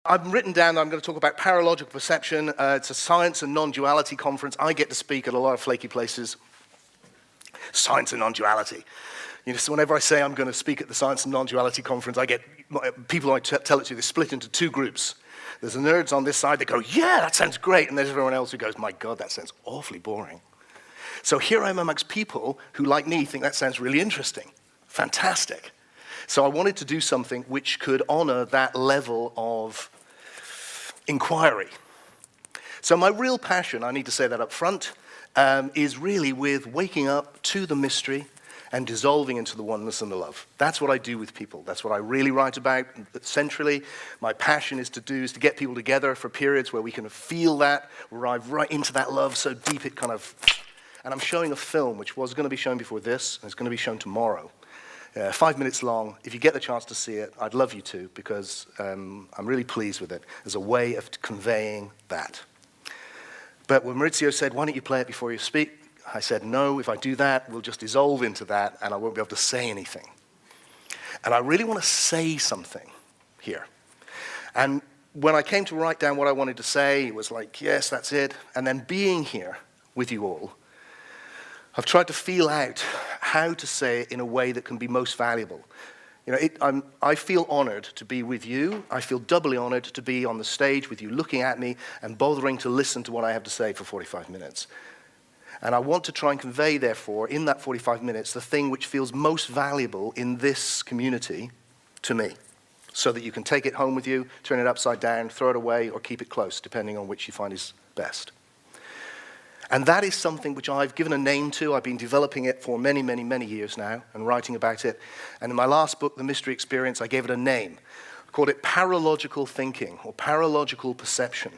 I've written down that I'm going to talk about paralogical perception. It's a science and non-duality conference. I get to speak at a lot of flaky places. Science and non-duality. You know, so whenever I say I'm going to speak at the science and non-duality conference, I get people I tell it to, they split into two groups. There's the nerds on this side that go, yeah, that sounds great. And there's everyone else who goes, my God, that sounds awfully boring. So here I am amongst people who, like me, think that sounds really interesting. Fantastic. So I wanted to do something which could honor that level of inquiry. So my real passion, I need to say that up front, is really with waking up to the mystery and dissolving into the oneness and the love. That's what I do with people. That's what I really write about centrally. My passion is to get people together for periods where we can feel that, arrive right into that love so deep it kind of... And I'm showing a film which was going to be shown before this, and it's going to be shown tomorrow. 5 minutes long. If you get the chance to see it, I'd love you to, because I'm really pleased with it as a way of conveying that. But when Maurizio said, why don't you play it before you speak? I said, no, if I do that, we'll just dissolve into that, and I won't be able to say anything. And I really want to say something here. And when I came to write down what I wanted to say, it was like, yes, that's it. And then being here with you all, I've tried to feel out how to say it in a way that can be most valuable. You know, I feel honored to be with you. I feel doubly honored to be on the stage with you, looking at me and bothering to listen to what I have to say for 45 minutes. And I want to try and convey, therefore, in that 45 minutes, the thing which feels most valuable in this community to me, so that you can take it home with you, turn it upside down, throw it away, or keep it close, depending on which you find is best. And that is something which I've given a name to. I've been developing it for many, many, many years now and writing about it. And in my last book, The Mystery Experience, I gave it a name. I called it paralogical thinking, or paralogical perception,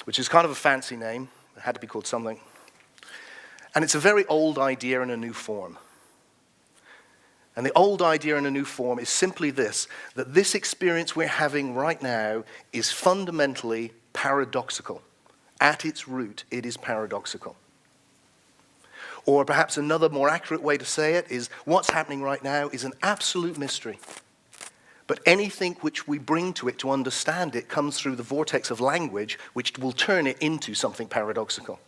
which is kind of a fancy name. It had to be called something. And it's a very old idea in a new form. And the old idea in a new form is simply this, that this experience we're having right now is fundamentally paradoxical. At its root, it is paradoxical. Or perhaps another more accurate way to say it is what's happening right now is an absolute mystery. But anything which we bring to it to understand it comes through the vortex of language, which will turn it into something paradoxical.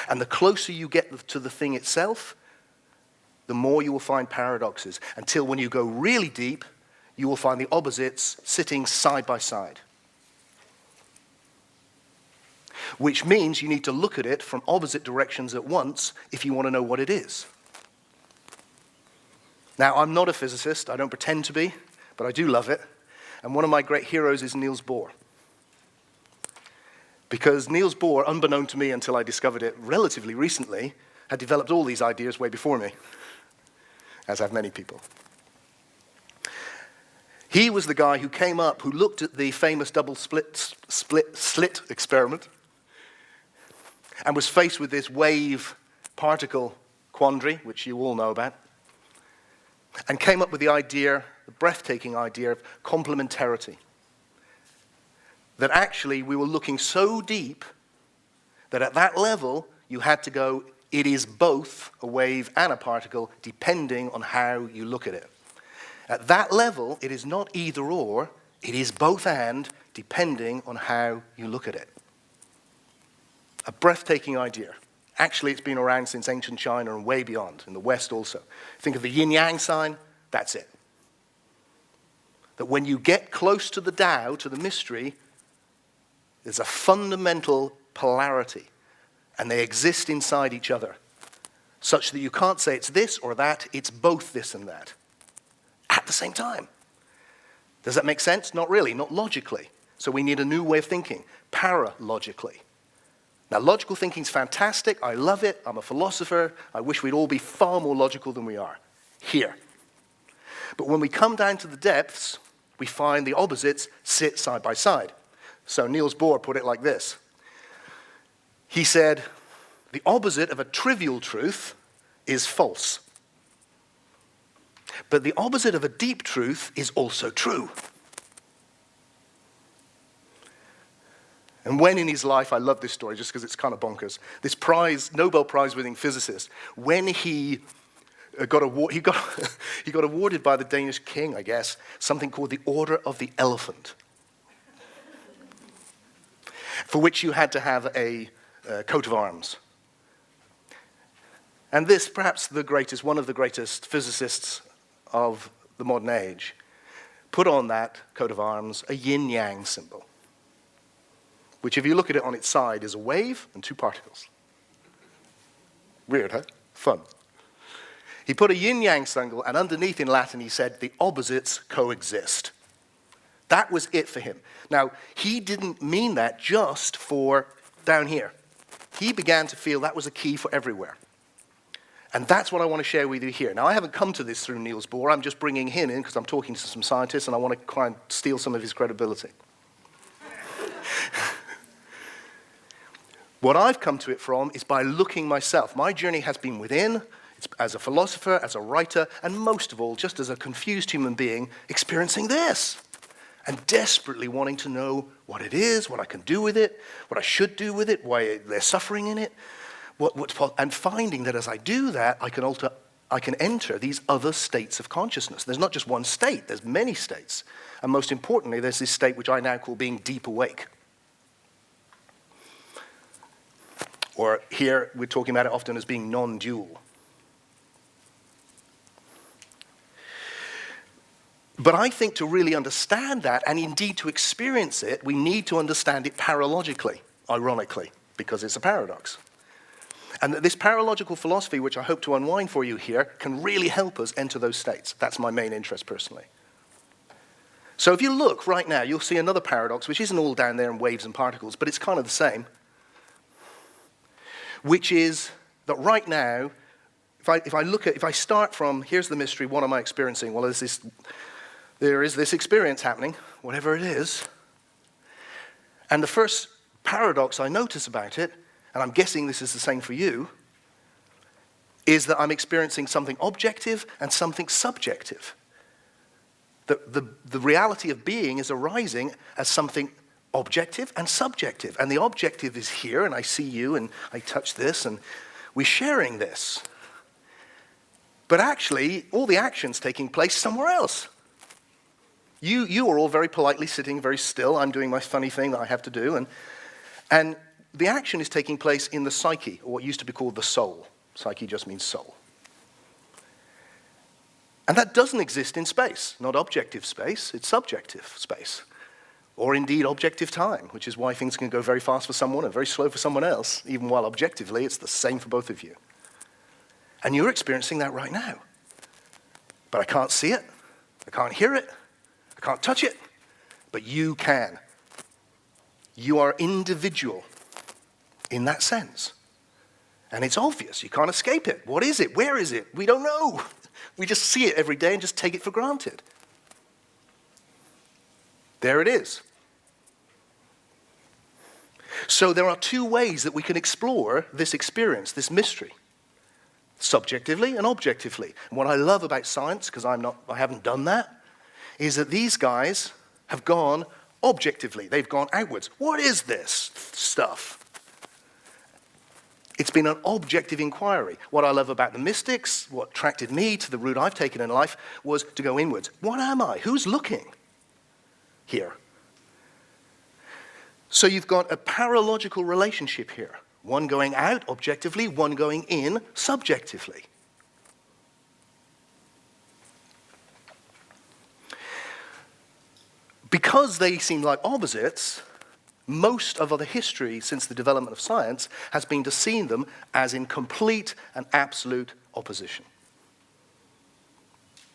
And the closer you get to the thing itself, the more you will find paradoxes, until when you go really deep, you will find the opposites sitting side by side. Which means you need to look at it from opposite directions at once if you want to know what it is. Now, I'm not a physicist, I don't pretend to be, but I do love it. And one of my great heroes is Niels Bohr. Because Niels Bohr, unbeknown to me until I discovered it relatively recently, had developed all these ideas way before me, as have many people. He was the guy who came up, who looked at the famous double slit experiment, and was faced with this wave-particle quandary, which you all know about, and came up with the idea, the breathtaking idea of complementarity. That actually we were looking so deep that at that level you had to go, it is both a wave and a particle, depending on how you look at it. At that level, it is not either or, it is both and, depending on how you look at it. A breathtaking idea. Actually, it's been around since ancient China and way beyond, in the West also. Think of the yin-yang sign, that's it. That when you get close to the Tao, to the mystery, there's a fundamental polarity, and they exist inside each other, such that you can't say it's this or that, it's both this and that, at the same time. Does that make sense? Not really, not logically. So we need a new way of thinking, paralogically. Now, logical thinking is fantastic. I love it. I'm a philosopher. I wish we'd all be far more logical than we are here. But when we come down to the depths, we find the opposites sit side by side. So Niels Bohr put it like this. He said, the opposite of a trivial truth is false. But the opposite of a deep truth is also true. And when in his life, I love this story just because it's kind of bonkers, this Nobel Prize winning physicist, when he got awarded by the Danish king, I guess, something called the Order of the Elephant. for which you had to have a coat of arms. And this, perhaps one of the greatest physicists of the modern age, put on that coat of arms a yin-yang symbol, which if you look at it on its side is a wave and two particles. Weird, huh? Fun. He put a yin-yang symbol, and underneath in Latin he said, the opposites coexist. That was it for him. Now, he didn't mean that just for down here. He began to feel that was a key for everywhere. And that's what I want to share with you here. Now, I haven't come to this through Niels Bohr. I'm just bringing him in because I'm talking to some scientists and I want to try and steal some of his credibility. What I've come to it from is by looking myself. My journey has been within, as a philosopher, as a writer, and most of all, just as a confused human being, experiencing this. And desperately wanting to know what it is, what I can do with it, what I should do with it, why there's suffering in it. And finding that as I do that, I can enter these other states of consciousness. There's not just one state, there's many states. And most importantly, there's this state which I now call being deep awake. Or here, we're talking about it often as being non-dual. But I think to really understand that, and indeed to experience it, we need to understand it paralogically, ironically, because it's a paradox. And that this paralogical philosophy, which I hope to unwind for you here, can really help us enter those states. That's my main interest personally. So if you look right now, you'll see another paradox, which isn't all down there in waves and particles, but it's kind of the same, which is that right now, if I start from, here's the mystery, what am I experiencing? Well, there is this experience happening, whatever it is. And the first paradox I notice about it, and I'm guessing this is the same for you, is that I'm experiencing something objective and something subjective. The reality of being is arising as something objective and subjective. And the objective is here, and I see you, and I touch this, and we're sharing this. But actually, all the action's taking place somewhere else. You are all very politely sitting very still. I'm doing my funny thing that I have to do. And the action is taking place in the psyche, or what used to be called the soul. Psyche just means soul. And that doesn't exist in space. Not objective space, it's subjective space. Or indeed objective time, which is why things can go very fast for someone and very slow for someone else, even while objectively it's the same for both of you. And you're experiencing that right now. But I can't see it, I can't hear it, I can't touch it, but you can. You are individual in that sense. And it's obvious, you can't escape it. What is it? Where is it? We don't know. We just see it every day and just take it for granted. There it is. So there are two ways that we can explore this experience, this mystery. Subjectively and objectively. And what I love about science, because I haven't done that, is that these guys have gone objectively. They've gone outwards. What is this stuff? It's been an objective inquiry. What I love about the mystics, what attracted me to the route I've taken in life, was to go inwards. What am I? Who's looking here? So you've got a paralogical relationship here. One going out objectively, one going in subjectively. Because they seem like opposites, most of other history since the development of science has been to see them as in complete and absolute opposition.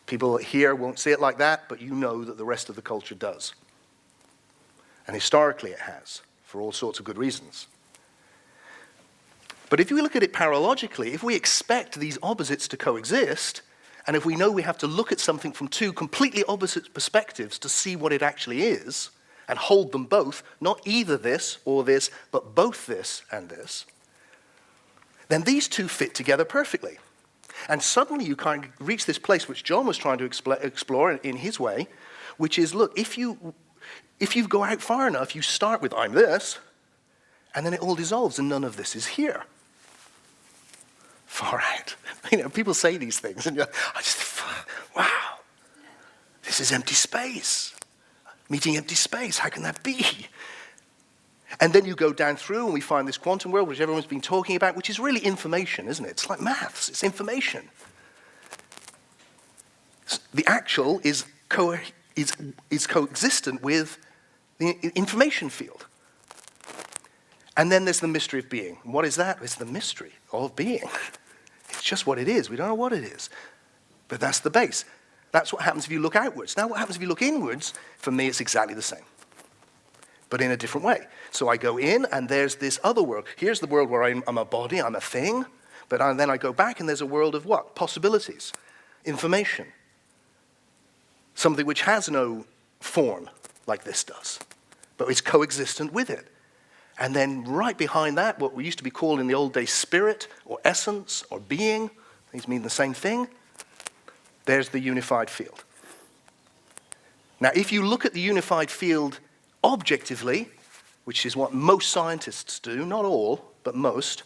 People here won't see it like that, but you know that the rest of the culture does. And historically it has, for all sorts of good reasons. But if we look at it paralogically, if we expect these opposites to coexist, and if we know we have to look at something from two completely opposite perspectives to see what it actually is, and hold them both, not either this or this, but both this and this, then these two fit together perfectly. And suddenly you kind of reach this place which John was trying to explore in his way, which is, look, if you go out far enough, you start with, I'm this, and then it all dissolves and none of this is here. Far out. People say these things, and I just, wow, this is empty space. Meeting empty space, how can that be? And then you go down through and we find this quantum world, which everyone's been talking about, which is really information, isn't it? It's like maths, it's information. The actual is coexistent with the information field. And then there's the mystery of being. What is that? It's the mystery of being. It's just what it is. We don't know what it is. But that's the base. That's what happens if you look outwards. Now, what happens if you look inwards? For me, it's exactly the same, but in a different way. So I go in, and there's this other world. Here's the world where I'm a body, I'm a thing, but then I go back, and there's a world of what? Possibilities, information, something which has no form like this does, but it's coexistent with it. And then right behind that, what we used to be called in the old days spirit, or essence, or being, these mean the same thing, there's the unified field. Now, if you look at the unified field objectively, which is what most scientists do, not all, but most,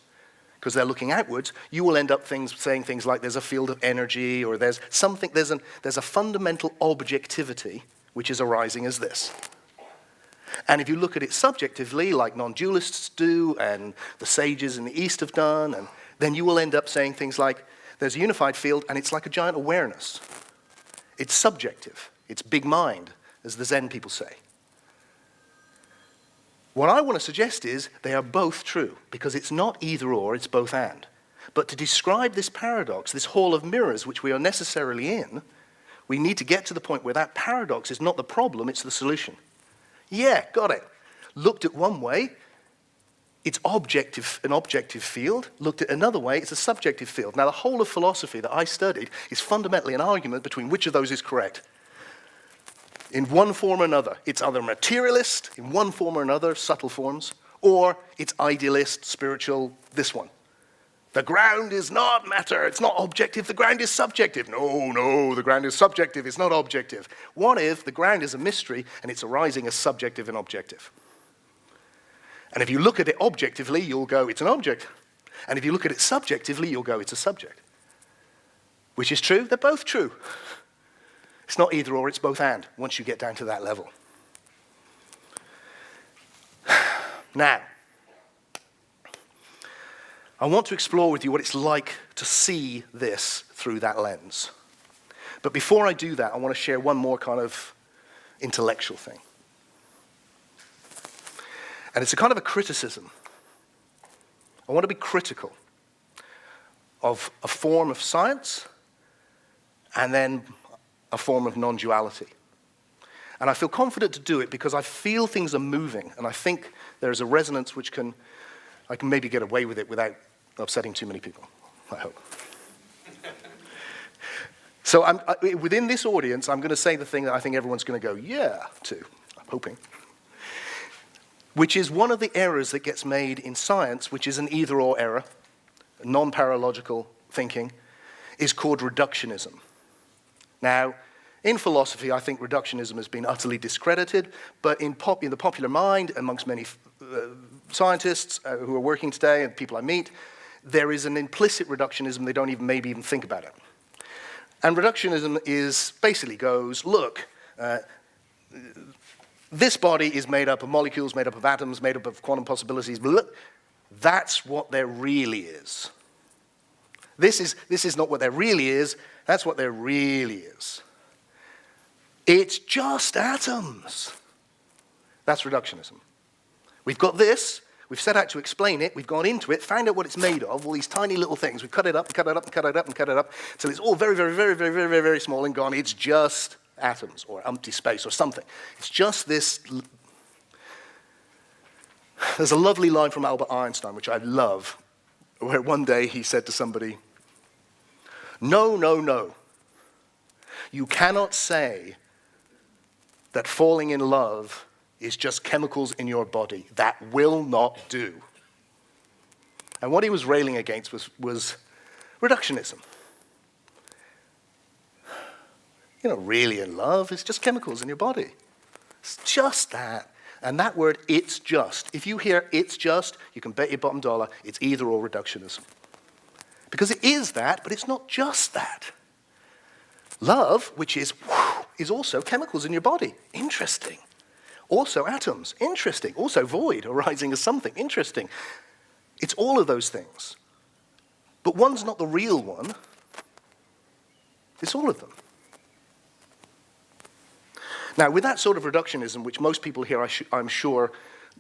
because they're looking outwards, you will end up saying things like there's a field of energy, or there's a fundamental objectivity which is arising as this. And if you look at it subjectively, like non-dualists do, and the sages in the East have done, and then you will end up saying things like, there's a unified field, and it's like a giant awareness. It's subjective. It's big mind, as the Zen people say. What I want to suggest is they are both true, because it's not either or, it's both and. But to describe this paradox, this hall of mirrors which we are necessarily in, we need to get to the point where that paradox is not the problem, it's the solution. Yeah, got it. Looked at one way, it's an objective field. Looked at another way, it's a subjective field. Now, the whole of philosophy that I studied is fundamentally an argument between which of those is correct. In one form or another, it's either materialist, in one form or another, subtle forms, or it's idealist, spiritual, this one. The ground is not matter, it's not objective, the ground is subjective. No, the ground is subjective, it's not objective. What if the ground is a mystery and it's arising as subjective and objective? And if you look at it objectively, you'll go, it's an object. And if you look at it subjectively, you'll go, it's a subject. Which is true? They're both true. It's not either or, it's both and, once you get down to that level. Now, I want to explore with you what it's like to see this through that lens. But before I do that, I want to share one more kind of intellectual thing. And it's a kind of a criticism. I want to be critical of a form of science and then a form of non-duality. And I feel confident to do it because I feel things are moving, and I think there is a resonance which I can maybe get away with it without upsetting too many people, I hope. So within this audience, I'm going to say the thing that I think everyone's going to go, yeah, to, I'm hoping. Which is one of the errors that gets made in science, which is an either-or error, non-paralogical thinking, is called reductionism. Now, in philosophy, I think reductionism has been utterly discredited, but in the popular mind, amongst many scientists who are working today and people I meet, there is an implicit reductionism. They don't maybe even think about it. And reductionism basically goes, look, this body is made up of molecules, made up of atoms, made up of quantum possibilities. Look, that's what there really is. This is not what there really is. That's what there really is. It's just atoms. That's reductionism. We've got this. We've set out to explain it. We've gone into it, found out what it's made of, all these tiny little things. We've cut it up, and cut it up, and cut it up, and cut it up, till it's all very, very, very, very, very, very, very small and gone. It's just atoms or empty space or something. It's just this. There's a lovely line from Albert Einstein, which I love, where one day he said to somebody, no, no, no. You cannot say that falling in love is just chemicals in your body. That will not do. And what he was railing against was reductionism. You're not really in love, it's just chemicals in your body. It's just that. And that word, it's just. If you hear it's just, you can bet your bottom dollar it's either or reductionism. Because it is that, but it's not just that. Love, which is also chemicals in your body. Interesting. Also atoms, interesting. Also void arising as something, interesting. It's all of those things. But one's not the real one. It's all of them. Now, with that sort of reductionism, which most people here, I'm sure,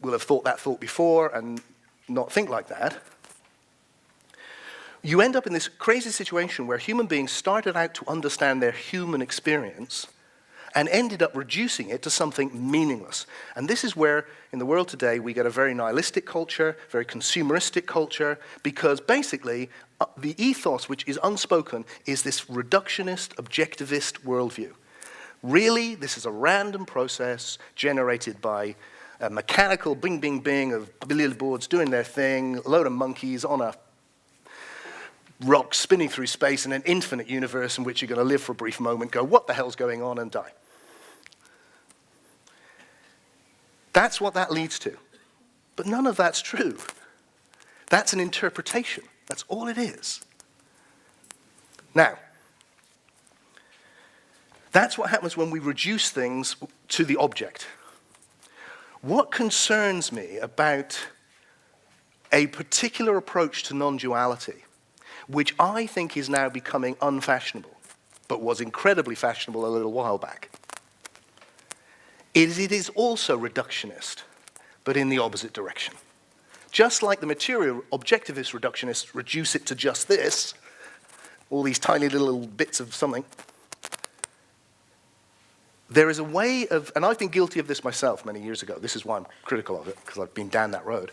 will have thought that thought before and not think like that, you end up in this crazy situation where human beings started out to understand their human experience and ended up reducing it to something meaningless. And this is where, in the world today, we get a very nihilistic culture, very consumeristic culture, because basically, the ethos which is unspoken is this reductionist, objectivist worldview. Really, this is a random process generated by a mechanical bing, bing, bing of billiard boards doing their thing, a load of monkeys on a rock spinning through space in an infinite universe in which you're going to live for a brief moment, go, what the hell's going on, and die. That's what that leads to. But none of that's true. That's an interpretation. That's all it is. Now, that's what happens when we reduce things to the object. What concerns me about a particular approach to non-duality, which I think is now becoming unfashionable, but was incredibly fashionable a little while back, is it is also reductionist, but in the opposite direction. Just like the material objectivist reductionists reduce it to just this, all these tiny little bits of something, there is a way of, and I've been guilty of this myself many years ago, this is why I'm critical of it, because I've been down that road,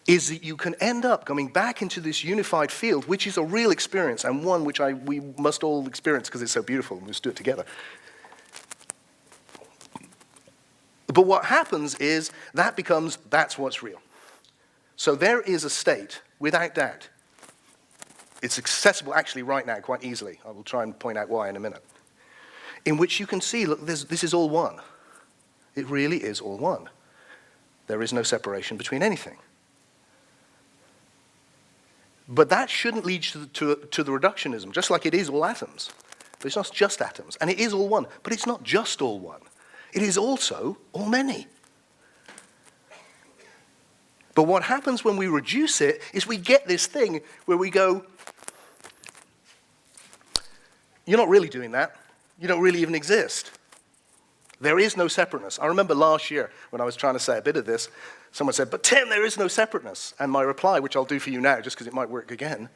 is that you can end up coming back into this unified field, which is a real experience, and one which we must all experience because it's so beautiful, and let's do it together. But what happens is that's what's real. So there is a state, without doubt. It's accessible actually right now quite easily. I will try and point out why in a minute. In which you can see, look, this is all one. It really is all one. There is no separation between anything. But that shouldn't lead to the reductionism, just like it is all atoms. But it's not just atoms. And it is all one. But it's not just all one. It is also all many. But what happens when we reduce it is we get this thing where we go, you're not really doing that. You don't really even exist. There is no separateness. I remember last year when I was trying to say a bit of this, someone said, but Tim, there is no separateness. And my reply, which I'll do for you now just because it might work again,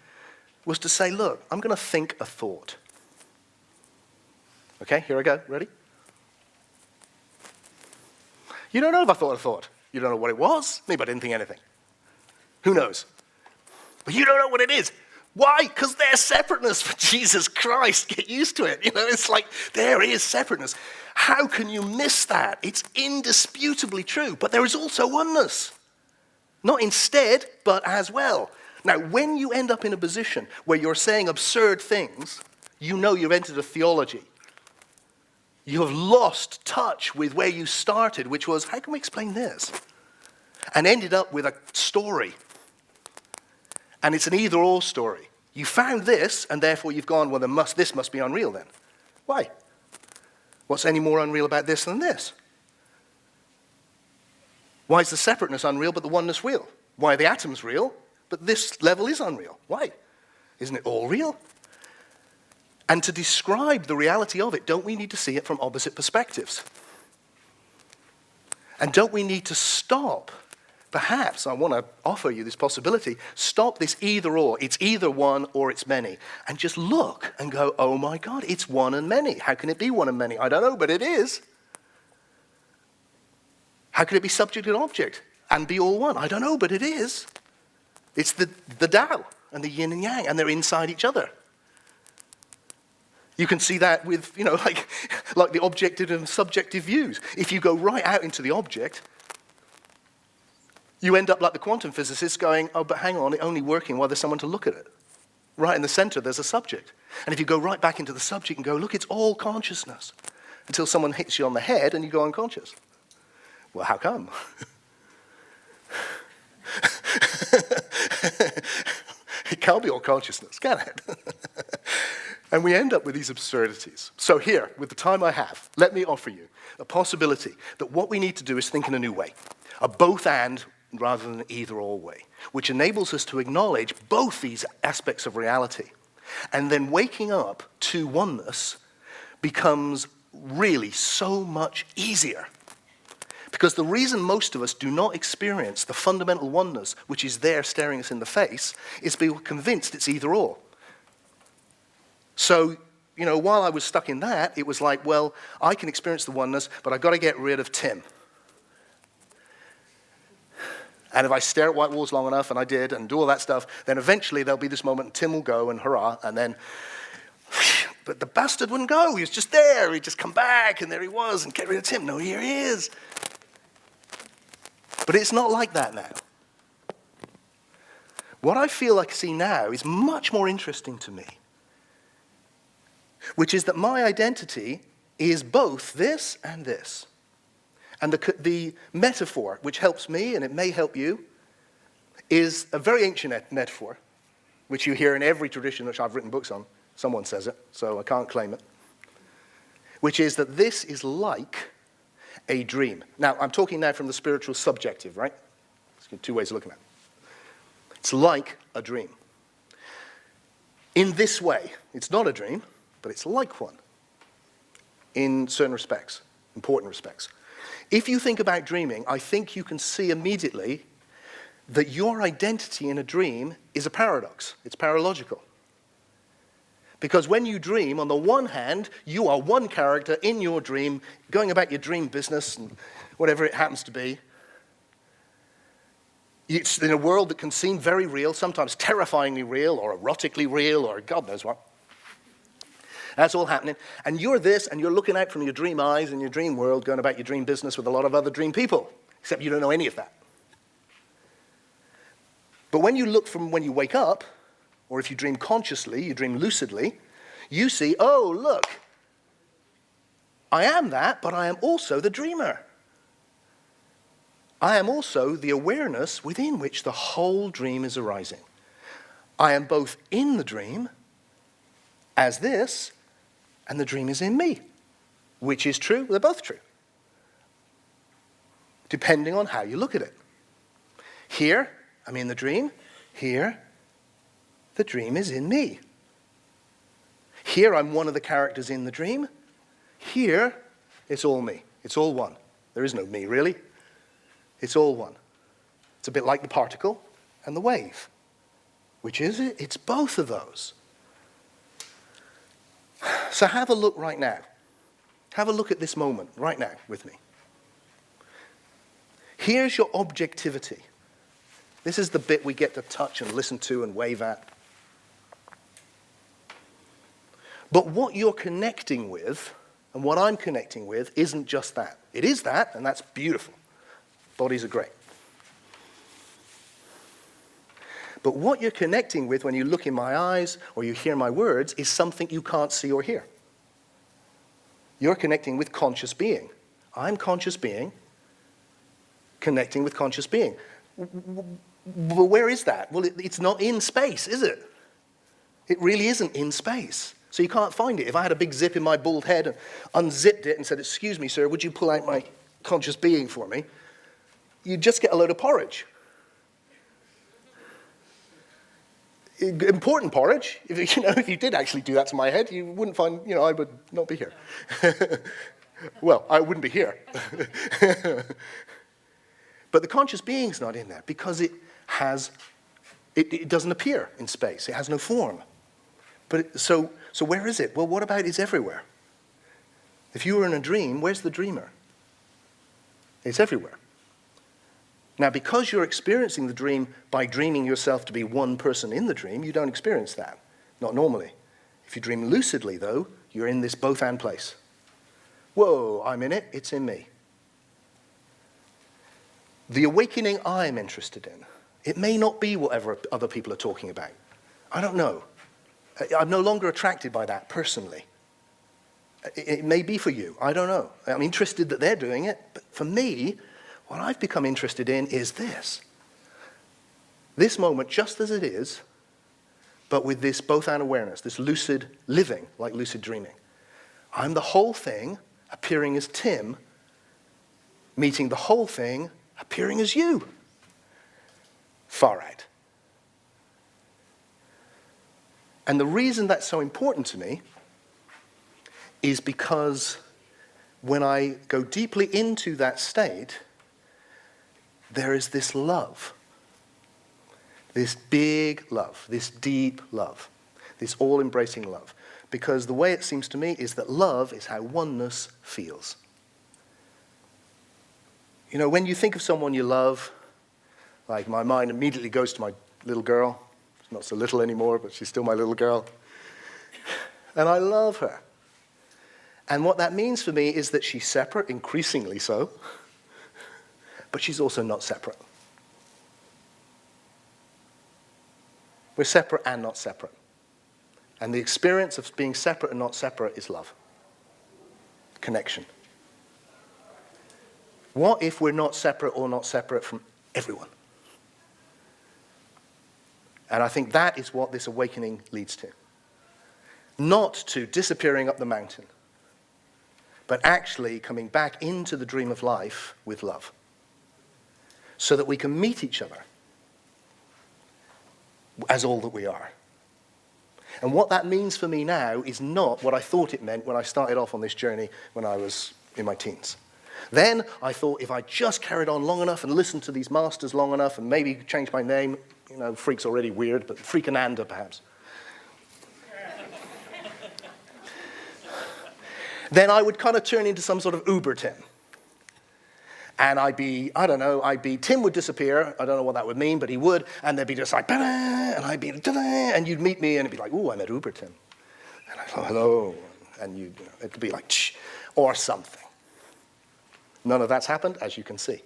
was to say, look, I'm going to think a thought. Okay, here I go. Ready? You don't know if I thought a thought. You don't know what it was. Maybe I didn't think anything. Who knows? But you don't know what it is. Why? Because there's separateness, for Jesus Christ. Get used to it. You know, it's like there is separateness. How can you miss that? It's indisputably true. But there is also oneness. Not instead, but as well. Now, when you end up in a position where you're saying absurd things, you know you've entered a theology. You have lost touch with where you started, which was, how can we explain this? And ended up with a story. And it's an either-or story. You found this, and therefore you've gone, well, this must be unreal then. Why? What's any more unreal about this than this? Why is the separateness unreal, but the oneness real? Why are the atoms real, but this level is unreal? Why? Isn't it all real? And to describe the reality of it, don't we need to see it from opposite perspectives? And don't we need to stop? Perhaps, I want to offer you this possibility, stop this either or. It's either one or it's many. And just look and go, oh my God, it's one and many. How can it be one and many? I don't know, but it is. How could it be subject and object and be all one? I don't know, but it is. It's the Tao and the yin and yang, and they're inside each other. You can see that with, like the objective and subjective views. If you go right out into the object, you end up like the quantum physicists going, oh, but hang on, it's only working while there's someone to look at it. Right in the center, there's a subject. And if you go right back into the subject and go, look, it's all consciousness, until someone hits you on the head and you go unconscious. Well, how come? It can't be all consciousness, can it? And we end up with these absurdities. So here, with the time I have, let me offer you a possibility that what we need to do is think in a new way, a both and rather than an either or way, which enables us to acknowledge both these aspects of reality. And then waking up to oneness becomes really so much easier. Because the reason most of us do not experience the fundamental oneness which is there staring us in the face is because we're convinced it's either or. So, while I was stuck in that, it was like, well, I can experience the oneness, but I've got to get rid of Tim. And if I stare at white walls long enough, and I did, and do all that stuff, then eventually there'll be this moment, and Tim will go, and hurrah, and then, but the bastard wouldn't go. He was just there. He'd just come back, and there he was, and get rid of Tim. No, here he is. But it's not like that now. What I feel like I see now is much more interesting to me, which is that my identity is both this and this. And the metaphor, which helps me, and it may help you, is a very ancient metaphor, which you hear in every tradition which I've written books on. Someone says it, so I can't claim it. Which is that this is like a dream. Now, I'm talking now from the spiritual subjective, right? There's two ways of looking at it. It's like a dream. In this way, it's not a dream, but it's like one in certain respects, important respects. If you think about dreaming, I think you can see immediately that your identity in a dream is a paradox. It's paralogical. Because when you dream, on the one hand, you are one character in your dream, going about your dream business and whatever it happens to be. It's in a world that can seem very real, sometimes terrifyingly real, or erotically real, or God knows what. That's all happening. And you're this, and you're looking out from your dream eyes in your dream world, going about your dream business with a lot of other dream people, except you don't know any of that. But when you look from when you wake up, or if you dream consciously, you dream lucidly, you see, oh, look, I am that, but I am also the dreamer. I am also the awareness within which the whole dream is arising. I am both in the dream as this, and the dream is in me. Which is true? They're both true. Depending on how you look at it. Here, I'm in the dream. Here, the dream is in me. Here, I'm one of the characters in the dream. Here, it's all me. It's all one. There is no me, really. It's all one. It's a bit like the particle and the wave. Which is it? It's both of those. So have a look right now. Have a look at this moment right now with me. Here's your objectivity. This is the bit we get to touch and listen to and wave at. But what you're connecting with, and what I'm connecting with, isn't just that. It is that, and that's beautiful. Bodies are great. But what you're connecting with when you look in my eyes or you hear my words is something you can't see or hear. You're connecting with conscious being. I'm conscious being connecting with conscious being. Well, where is that? Well, it's not in space, is it? It really isn't in space. So you can't find it. If I had a big zip in my bald head and unzipped it and said, "Excuse me, sir, would you pull out my conscious being for me?" you'd just get a load of porridge. Important porridge. If you did actually do that to my head, you wouldn't find, I would not be here. Well, I wouldn't be here. But the conscious being's not in there because it doesn't appear in space. It has no form. But so where is it? Well, what about it's everywhere? If you were in a dream, where's the dreamer? It's everywhere. Now, because you're experiencing the dream by dreaming yourself to be one person in the dream, you don't experience that. Not normally. If you dream lucidly, though, you're in this both and place. Whoa, I'm in it, it's in me. The awakening I'm interested in, it may not be whatever other people are talking about. I don't know. I'm no longer attracted by that personally. It may be for you. I don't know. I'm interested that they're doing it, but for me, what I've become interested in is this. This moment just as it is, but with this both and awareness, this lucid living, like lucid dreaming. I'm the whole thing appearing as Tim, meeting the whole thing appearing as you. Far out. And the reason that's so important to me is because when I go deeply into that state, there is this love. This big love, this deep love, this all-embracing love. Because the way it seems to me is that love is how oneness feels. You know, when you think of someone you love, like my mind immediately goes to my little girl. She's not so little anymore, but she's still my little girl. And I love her. And what that means for me is that she's separate, increasingly so, but she's also not separate. We're separate and not separate. And the experience of being separate and not separate is love. Connection. What if we're not separate or not separate from everyone? And I think that is what this awakening leads to. Not to disappearing up the mountain, but actually coming back into the dream of life with love. So that we can meet each other as all that we are. And what that means for me now is not what I thought it meant when I started off on this journey when I was in my teens. Then I thought if I just carried on long enough and listened to these masters long enough and maybe changed my name, you know, Freke's already weird, but Frekenanda perhaps. Then I would kind of turn into some sort of Uber Tim. And I'd be, Tim would disappear. I don't know what that would mean, but he would. And there'd be just like, and I'd be, and you'd meet me, and it'd be like, ooh, I met Uber Tim. And I'd go, hello. And it'd be like, shh, or something. None of that's happened, as you can see.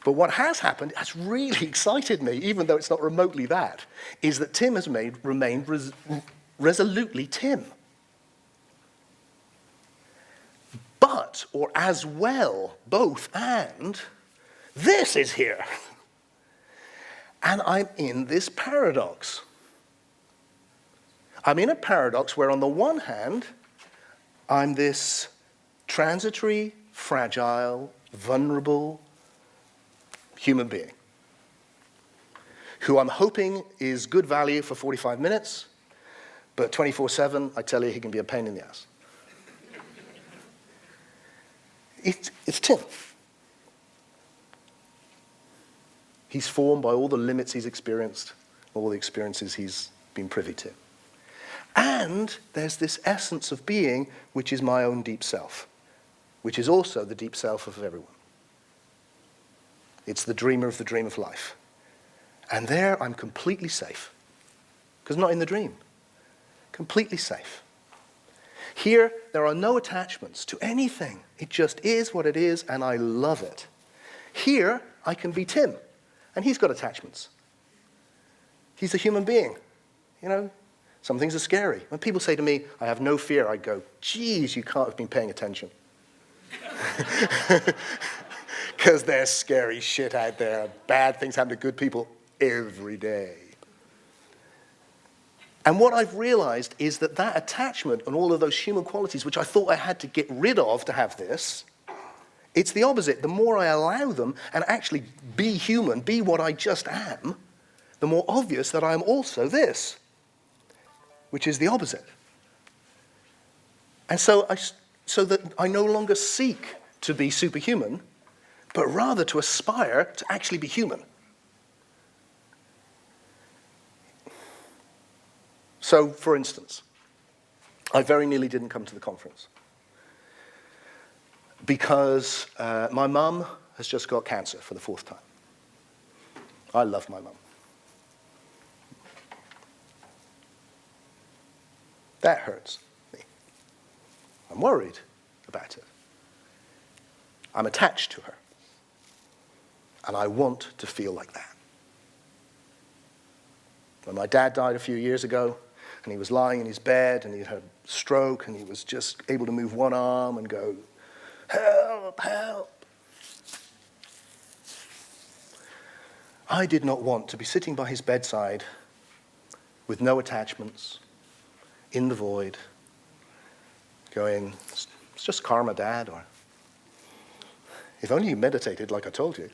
But what has happened, has really excited me, even though it's not remotely that, is that Tim has remained resolutely Tim. But, or as well, both and, this is here. And I'm in this paradox. I'm in a paradox where on the one hand, I'm this transitory, fragile, vulnerable human being who I'm hoping is good value for 45 minutes, but 24/7, I tell you, he can be a pain in the ass. It's Tim. He's formed by all the limits he's experienced, all the experiences he's been privy to. And there's this essence of being, which is my own deep self, which is also the deep self of everyone. It's the dreamer of the dream of life. And there I'm completely safe, because I'm not in the dream. Completely safe. Here, there are no attachments to anything. It just is what it is, and I love it. Here, I can be Tim, and he's got attachments. He's a human being. You know, some things are scary. When people say to me, I have no fear, I go, geez, you can't have been paying attention. Because there's scary shit out there. Bad things happen to good people every day. And what I've realized is that that attachment and all of those human qualities, which I thought I had to get rid of to have this, it's the opposite. The more I allow them and actually be human, be what I just am, the more obvious that I am also this, which is the opposite. And so that I no longer seek to be superhuman, but rather to aspire to actually be human. So, for instance, I very nearly didn't come to the conference because my mum has just got cancer for the 4th time. I love my mum. That hurts me. I'm worried about it. I'm attached to her. And I want to feel like that. When my dad died a few years ago, and he was lying in his bed, and he had a stroke, and he was just able to move one arm and go, help, help. I did not want to be sitting by his bedside with no attachments, in the void, going, it's just karma, Dad, or if only you meditated like I told you.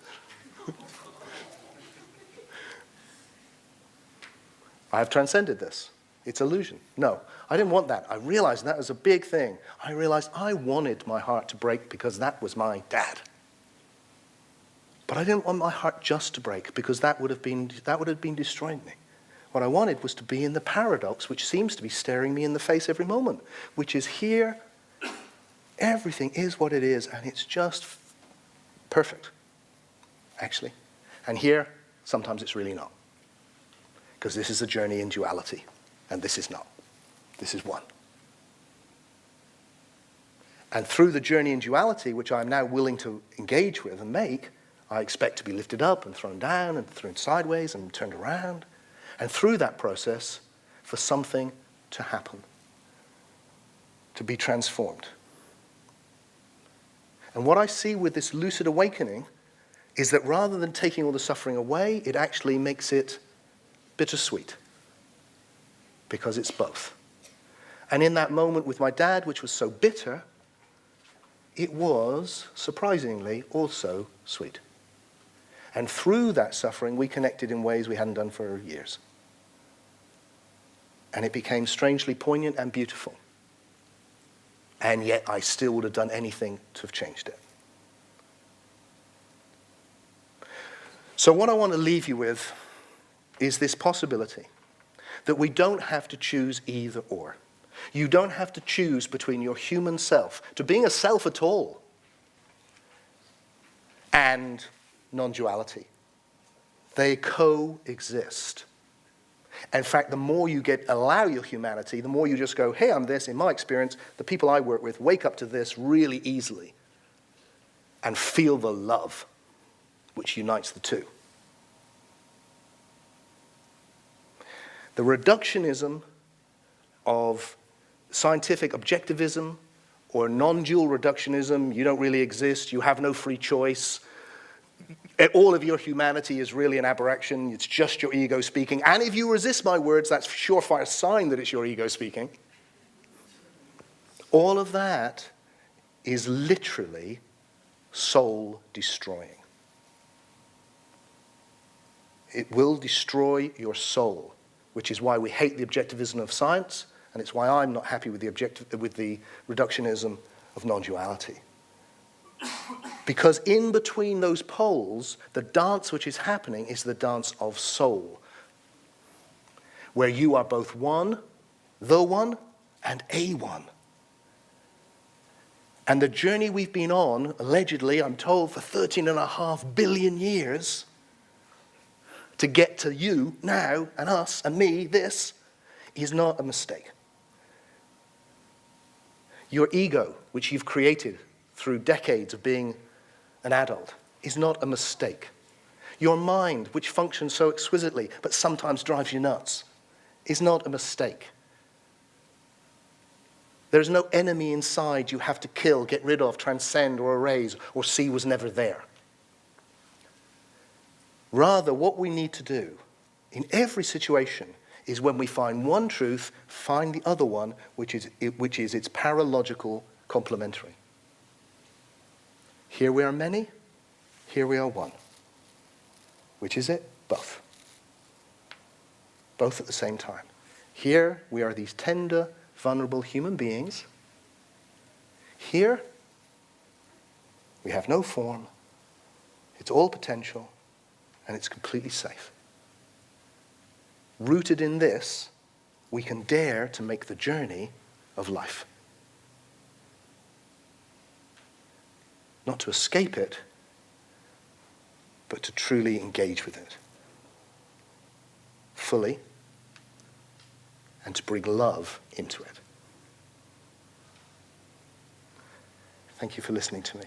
I have transcended this. It's illusion. No, I didn't want that. I realized that was a big thing. I realized I wanted my heart to break because that was my dad. But I didn't want my heart just to break because that would have been destroying me. What I wanted was to be in the paradox, which seems to be staring me in the face every moment, which is here, everything is what it is, and it's just perfect, actually. And here, sometimes it's really not. Because this is a journey in duality, and this is not. This is one. And through the journey in duality, which I'm now willing to engage with and make, I expect to be lifted up and thrown down and thrown sideways and turned around. And through that process, for something to happen, to be transformed. And what I see with this lucid awakening is that rather than taking all the suffering away, it actually makes it bittersweet, because it's both. And in that moment with my dad, which was so bitter, it was, surprisingly, also sweet. And through that suffering, we connected in ways we hadn't done for years. And it became strangely poignant and beautiful. And yet I still would have done anything to have changed it. So what I want to leave you with is this possibility that we don't have to choose either or. You don't have to choose between your human self, to being a self at all, and non-duality. They coexist. In fact, the more you allow your humanity, the more you just go, hey, I'm this. In my experience, the people I work with wake up to this really easily and feel the love which unites the two. The reductionism of scientific objectivism or non-dual reductionism, you don't really exist, you have no free choice, all of your humanity is really an aberration, it's just your ego speaking, and if you resist my words, that's a surefire sign that it's your ego speaking. All of that is literally soul destroying. It will destroy your soul, which is why we hate the objectivism of science, and it's why I'm not happy with the reductionism of non-duality. Because in between those poles, the dance which is happening is the dance of soul, where you are both one, the one, and a one. And the journey we've been on, allegedly, I'm told, for 13.5 billion years, to get to you now, and us, and me, this, is not a mistake. Your ego, which you've created through decades of being an adult, is not a mistake. Your mind, which functions so exquisitely, but sometimes drives you nuts, is not a mistake. There's no enemy inside you have to kill, get rid of, transcend, or erase, or see was never there. Rather, what we need to do in every situation is when we find one truth, find the other one, which is its paralogical complementary. Here we are many, here we are one. Which is it? Both. Both at the same time. Here we are these tender, vulnerable human beings. Here we have no form, it's all potential, and it's completely safe. Rooted in this, we can dare to make the journey of life. Not to escape it, but to truly engage with it. Fully, and to bring love into it. Thank you for listening to me.